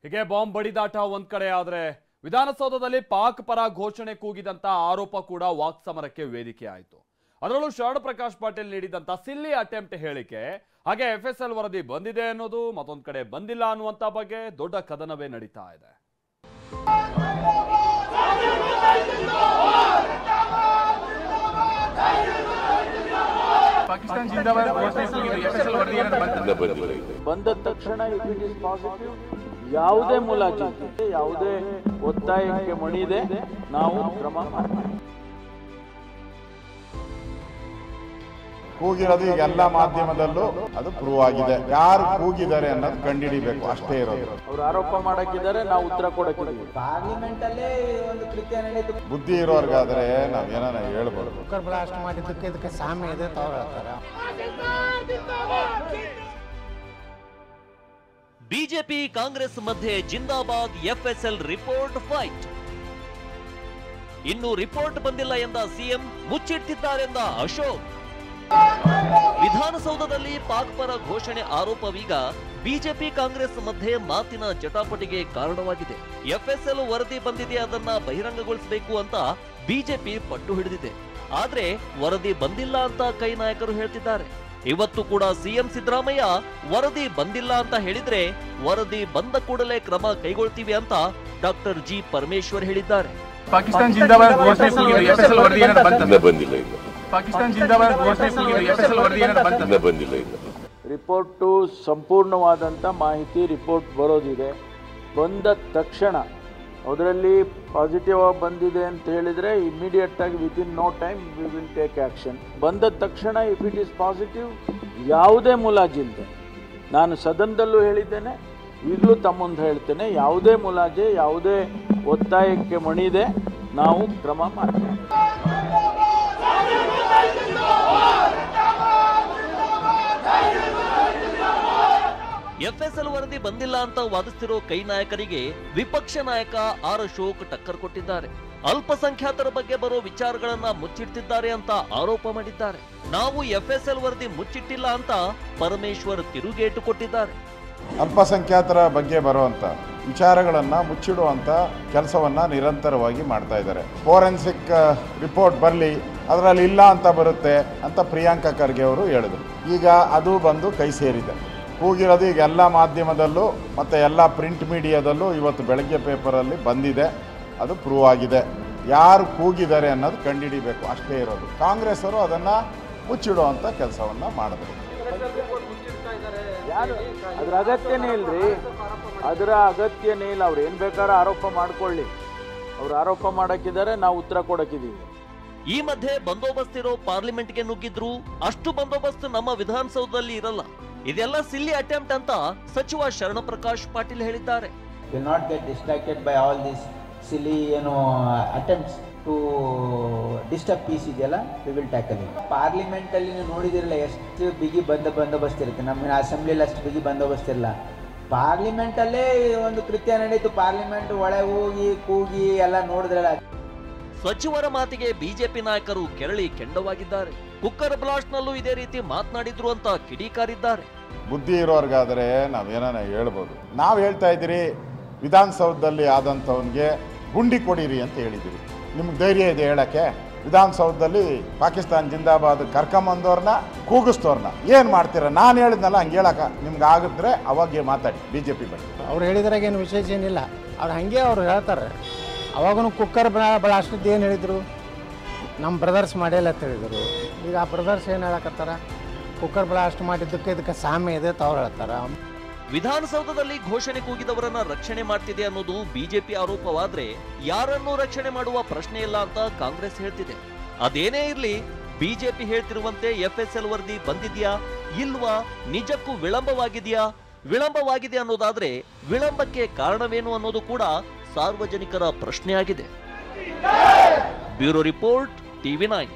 ಹೀಗೆ ಬಾಂಬ್ ಬಡಿದಾಟ ಒಂದ್ ಕಡೆ ಆದ್ರೆ ವಿಧಾನಸೌಧದಲ್ಲಿ ಪಾಕ್ ಪರ ಘೋಷಣೆ ಕೂಗಿದಂತ ಆರೋಪ ಕೂಡ ವಾಕ್ಸಮರಕ್ಕೆ ವೇದಿಕೆ ಆಯಿತು. ಅದರಲ್ಲೂ ಶರಣ ಪ್ರಕಾಶ್ ಪಾಟೀಲ್ ನೀಡಿದಂತ ಸಿಲ್ಲಿ ಅಟೆಂಪ್ಟ್ ಹೇಳಿಕೆ ಹಾಗೆ FSL ವರದಿ ಬಂದಿದೆ ಅನ್ನೋದು ಮತ್ತೊಂದು ಕಡೆ ಬಂದಿಲ್ಲ ಅನ್ನುವಂತ ಬಗ್ಗೆ ದೊಡ್ಡ ಕದನವೇ ನಡೀತಾ ಇದೆ. ಪಾಕಿಸ್ತಾನ ಜಿಂದಾಬಾದ್ FSL ವರದಿ ಬಂದ ತಕ್ಷಣ ಇಫ್ ಇಟ್ ಇಸ್ ಪಾಸಿಟಿವ್ ಯಾವುದೇ ಮುಲಾಜಿಲ್ಲದೆ ಯಾವುದೇ ಒತ್ತಾಯಕ್ಕೆ ಮಣಿದೆ ನಾವು ಕ್ರಮ ಮಾಡ್ತೀವಿ. ಕೂಗಿರೋದು ಈಗ ಎಲ್ಲ ಮಾಧ್ಯಮದಲ್ಲೂ ಅದು ಪ್ರೂವ್ ಆಗಿದೆ. ಯಾರು ಕೂಗಿದ್ದಾರೆ ಅನ್ನೋದು ಕಂಡುಹಿಡಿಬೇಕು, ಅಷ್ಟೇ ಇರೋದು. ಅವ್ರು ಆರೋಪ ಮಾಡಕ್ಕಿದ್ದಾರೆ, ನಾವು ಉತ್ತರ ಕೊಡಕ್ಕಿದ್ದೀವಿ. ಪಾರ್ಲಿಮೆಂಟ್ ಅಲ್ಲೇ ಒಂದು ಕೃತ್ಯ ನಡೆಯಿತು. ಬುದ್ಧಿ ಇರೋರ್ಗಾದ್ರೆ ನಾವೇನ ಹೇಳ್ಬೋದು. ಕುಕ್ಕರ್ ಬ್ಲಾಸ್ಟ್ ಮಾಡಿದ್ದಕ್ಕೆ ಇದಕ್ಕೆ ಸಾಮ್ಯ ಇದೆ ಅಂತ ಅವ್ರು ಹೇಳ್ತಾರೆ. ಬಿಜೆಪಿ ಕಾಂಗ್ರೆಸ್ ಮಧ್ಯೆ ಜಿಂದಾಬಾದ್ FSL ರಿಪೋರ್ಟ್ ಫೈಟ್. ಇನ್ನು ರಿಪೋರ್ಟ್ ಬಂದಿಲ್ಲ ಎಂದ ಸಿಎಂ, ಮುಚ್ಚಿಟ್ಟಿದ್ದಾರೆಂದ ಅಶೋಕ್. ವಿಧಾನಸೌಧದಲ್ಲಿ ಪಾಕ್ ಪರ ಘೋಷಣೆ ಆರೋಪವೀಗ ಬಿಜೆಪಿ ಕಾಂಗ್ರೆಸ್ ಮಧ್ಯೆ ಮಾತಿನ ಜಟಾಪಟಿಗೆ ಕಾರಣವಾಗಿದೆ. FSL ವರದಿ ಬಂದಿದೆ, ಅದನ್ನ ಬಹಿರಂಗಗೊಳಿಸಬೇಕು ಅಂತ ಬಿಜೆಪಿ ಪಟ್ಟು ಹಿಡಿದಿದೆ. ಆದ್ರೆ ವರದಿ ಬಂದಿಲ್ಲ ಅಂತ ಕೈ ನಾಯಕರು ಹೇಳ್ತಿದ್ದಾರೆ. ಇವತ್ತು ಕೂಡ ಸಿಎಂ ಸಿದ್ದರಾಮಯ್ಯ ವರದಿ ಬಂದಿಲ್ಲ ಅಂತ ಹೇಳಿದ್ರೆ ವರದಿ ಬಂದ ಕೂಡಲೇ ಕ್ರಮ ಕೈಗೊಳ್ತೀವಿ ಅಂತ ಡಾಕ್ಟರ್ ಜಿ ಪರಮೇಶ್ವರ್ ಹೇಳಿದ್ದಾರೆ. ಪಾಕಿಸ್ತಾನ ಜಿಂದಾಬಾದ್ ಘೋಷಣೆ FSL ವರದಿ ಬಂದಿಲ್ಲ. ಪಾಕಿಸ್ತಾನ ಜಿಂದಾಬಾದ್ ಘೋಷಣೆ FSL ವರದಿ ಬಂದಿಲ್ಲ. ರಿಪೋರ್ಟು ಸಂಪೂರ್ಣವಾದಂಥ ಮಾಹಿತಿ ರಿಪೋರ್ಟ್ ಬರೋದಿದೆ. ಬಂದ ತಕ್ಷಣ ಅದರಲ್ಲಿ ಪಾಸಿಟಿವ್ ಆಗಿ ಬಂದಿದೆ ಅಂತ ಹೇಳಿದರೆ ಇಮಿಡಿಯೇಟ್ ಆಗಿ within no time we will take action. ಬಂದ ತಕ್ಷಣ ಇಫ್ ಇಟ್ ಈಸ್ ಪಾಸಿಟಿವ್ ಯಾವುದೇ ಮುಲಾಜಿಲ್ಲದೆ, ನಾನು ಸದನದಲ್ಲೂ ಹೇಳಿದ್ದೇನೆ, ಈಗಲೂ ತಮ್ಮ ಮುಂದೆ ಹೇಳ್ತೇನೆ, ಯಾವುದೇ ಮುಲಾಜೆ ಯಾವುದೇ ಒತ್ತಾಯಕ್ಕೆ ಮಣಿದೆ ನಾವು ಕ್ರಮ ಮಾಡ್ತೇವೆ. FSL ವರದಿ ಬಂದಿಲ್ಲ ಅಂತ ವಾದಿಸ್ತಿರೋ ಕೈ ನಾಯಕರಿಗೆ ವಿಪಕ್ಷ ನಾಯಕ ಆರ್ ಅಶೋಕ್ ಟಕ್ಕರ್ ಕೊಟ್ಟಿದ್ದಾರೆ. ಅಲ್ಪಸಂಖ್ಯಾತರ ಬಗ್ಗೆ ಬರೋ ವಿಚಾರಗಳನ್ನ ಮುಚ್ಚಿಡ್ತಿದ್ದಾರೆ ಅಂತ ಆರೋಪ ಮಾಡಿದ್ದಾರೆ. ನಾವು FSL ವರದಿ ಮುಚ್ಚಿಟ್ಟಿಲ್ಲ ಅಂತ ಪರಮೇಶ್ವರ್ ತಿರುಗೇಟು ಕೊಟ್ಟಿದ್ದಾರೆ. ಅಲ್ಪಸಂಖ್ಯಾತರ ಬಗ್ಗೆ ಬರುವಂತ ವಿಚಾರಗಳನ್ನ ಮುಚ್ಚಿಡುವಂತ ಕೆಲಸವನ್ನ ನಿರಂತರವಾಗಿ ಮಾಡ್ತಾ ಇದ್ದಾರೆ. ಫೋರೆನ್ಸಿಕ್ ರಿಪೋರ್ಟ್ ಬರಲಿ, ಅದರಲ್ಲಿ ಇಲ್ಲ ಅಂತ ಬರುತ್ತೆ ಅಂತ ಪ್ರಿಯಾಂಕಾ ಖರ್ಗೆ ಅವರು ಹೇಳಿದ್ರು. ಈಗ ಅದು ಬಂದು ಕೈ ಸೇರಿದೆ. ಕೂಗಿರೋದು ಈಗ ಎಲ್ಲ ಮಾಧ್ಯಮದಲ್ಲೂ ಮತ್ತು ಎಲ್ಲ ಪ್ರಿಂಟ್ ಮೀಡಿಯಾದಲ್ಲೂ ಇವತ್ತು ಬೆಳಗ್ಗೆ ಪೇಪರಲ್ಲಿ ಬಂದಿದೆ, ಅದು ಪ್ರೂವ್ ಆಗಿದೆ. ಯಾರು ಕೂಗಿದ್ದಾರೆ ಅನ್ನೋದು ಕಂಡುಹಿಡಿಬೇಕು, ಅಷ್ಟೇ ಇರೋದು. ಕಾಂಗ್ರೆಸ್ ಅವರು ಅದನ್ನು ಮುಚ್ಚಿಡುವಂಥ ಕೆಲಸವನ್ನು ಮಾಡಿದ್ರು. ಅದರ ಅಗತ್ಯನೇ ಇಲ್ರಿ, ಅದರ ಅಗತ್ಯನೇ ಇಲ್ಲ. ಅವ್ರು ಏನು ಬೇಕಾದ್ರೂ ಆರೋಪ ಮಾಡ್ಕೊಳ್ಳಿ. ಅವ್ರು ಆರೋಪ ಮಾಡಕ್ಕಿದ್ದಾರೆ, ನಾವು ಉತ್ತರ ಕೊಡಕ್ಕಿದ್ದೀವಿ. ಈ ಮಧ್ಯೆ ಬಂದೋಬಸ್ತ್ ಇರೋ ಪಾರ್ಲಿಮೆಂಟ್ಗೆ ನುಗ್ಗಿದ್ರು ಅಷ್ಟು ಬಂದೋಬಸ್ತ್ ನಮ್ಮ ವಿಧಾನಸೌಧದಲ್ಲಿ ಇರಲ್ಲ. ಇದೆಲ್ಲ ಸಿಲ್ಲಿ ಅಟೆಂಪ್ಟ್ ಅಂತ ಸಚಿವ ಶರಣ ಪ್ರಕಾಶ್ ಪಾಟೀಲ್ ಹೇಳಿದ್ದಾರೆ. Will not get distracted by all these silly attempts to disturb peace ಇದೆಯಲ್ಲ, we will tackle it. Parliament ಅಲ್ಲಿ ನೀವು ನೋಡಿದಿರಲ್ಲ ಎಷ್ಟು ಬಿಗಿ ಬಂದೋಬಸ್ತ್ ಇರುತ್ತೆ. ನಮ್ಮ ಅಸೆಂಬ್ಲಿಯಲ್ಲಿ ಅಷ್ಟು ಬಿಗಿ ಬಂದೋಬಸ್ತ್ ಇರಲ್ಲ. ಪಾರ್ಲಿಮೆಂಟ್ ಅಲ್ಲೇ ಒಂದು ಕೃತ್ಯ ನಡೀತು. ಪಾರ್ಲಿಮೆಂಟ್ ಒಳಗೆ ಹೋಗಿ ಕೂಗಿ ಎಲ್ಲ ನೋಡಿದ್ರಲ್ಲ. ಸಚಿವರ ಮಾತಿಗೆ ಬಿಜೆಪಿ ನಾಯಕರು ಕೆರಳಿ ಕೆಂಡವಾಗಿದ್ದಾರೆ. ಕುಕ್ಕರ್ ಬ್ಲಾಸ್ಟ್ ನಲ್ಲೂ ಇದೇ ರೀತಿ ಮಾತನಾಡಿದ್ರು ಅಂತ ಕಿಡಿಕಾರಿದ್ದಾರೆ. ಬುದ್ಧಿ ಇರೋರ್ಗಾದ್ರೆ ನಾವೇನ ಹೇಳ್ಬೋದು. ನಾವು ಹೇಳ್ತಾ ಇದ್ದೀರಿ, ವಿಧಾನಸೌಧದಲ್ಲಿ ಆದಂಥವನಿಗೆ ಗುಂಡಿ ಕೊಡಿರಿ ಅಂತ ಹೇಳಿದ್ದೀರಿ. ನಿಮ್ಗೆ ಧೈರ್ಯ ಇದೆ ಹೇಳಕ್ಕೆ? ವಿಧಾನಸೌಧದಲ್ಲಿ ಪಾಕಿಸ್ತಾನ ಜಿಂದಾಬಾದ್ ಕರ್ಕೊಂಬಂದವ್ರನ್ನ ಕೂಗಿಸ್ತವ್ರನ್ನ ಏನು ಮಾಡ್ತೀರ? ನಾನು ಹೇಳಿದ್ನಲ್ಲ, ಹಂಗೆ ಹೇಳಕ್ಕ ನಿಮ್ಗೆ ಆಗಿದ್ರೆ ಅವಾಗ ಮಾತಾಡಿ BJP ಬಗ್ಗೆ. ಅವ್ರು ಹೇಳಿದ್ರಾಗ ಏನು ವಿಶೇಷ ಏನಿಲ್ಲ, ಅವ್ರು ಹಾಗೆ ಅವ್ರು ಹೇಳ್ತಾರೆ. ಅವಾಗೂ ಕುಕ್ಕರ್ ಬ್ಲಾಸ್ಟ್ ಏನು ಹೇಳಿದರು, ನಮ್ಮ ಬ್ರದರ್ಸ್ ಮಾಡಿಲ್ಲ ಅಂತ ಹೇಳಿದರು. ಈಗ ಆ ಬ್ರದರ್ಸ್ ಏನು ಹೇಳಕತ್ತಾರ, ಕುಕ್ಕರ್ ಬ್ಲಾಸ್ಟ್ ಮಾಡಿದ್ದಕ್ಕೆ ಇದಕ್ಕೆ ಸಾಮ್ಯ ಇದೆ ಅಂತ ಅವ್ರು ಹೇಳ್ತಾರೆ. ವಿಧಾನಸೌಧದಲ್ಲಿ ಘೋಷಣೆ ಕೂಗಿದವರನ್ನ ರಕ್ಷಣೆ ಮಾಡ್ತಿದೆ ಅನ್ನೋದು ಬಿಜೆಪಿ ಆರೋಪವಾದ್ರೆ ಯಾರನ್ನೂ ರಕ್ಷಣೆ ಮಾಡುವ ಪ್ರಶ್ನೆ ಇಲ್ಲ ಅಂತ ಕಾಂಗ್ರೆಸ್ ಹೇಳ್ತಿದೆ. ಅದೇನೇ ಇರ್ಲಿ, ಬಿಜೆಪಿ ಹೇಳ್ತಿರುವಂತೆ FSL ವರದಿ ಬಂದಿದ್ಯಾ ಇಲ್ವಾ, ನಿಜಕ್ಕೂ ವಿಳಂಬವಾಗಿದೆ ಅನ್ನೋದಾದ್ರೆ ವಿಳಂಬಕ್ಕೆ ಕಾರಣವೇನು ಅನ್ನೋದು ಕೂಡ ಸಾರ್ವಜನಿಕರ ಪ್ರಶ್ನೆಯಾಗಿದೆ. Bureau report, TV9.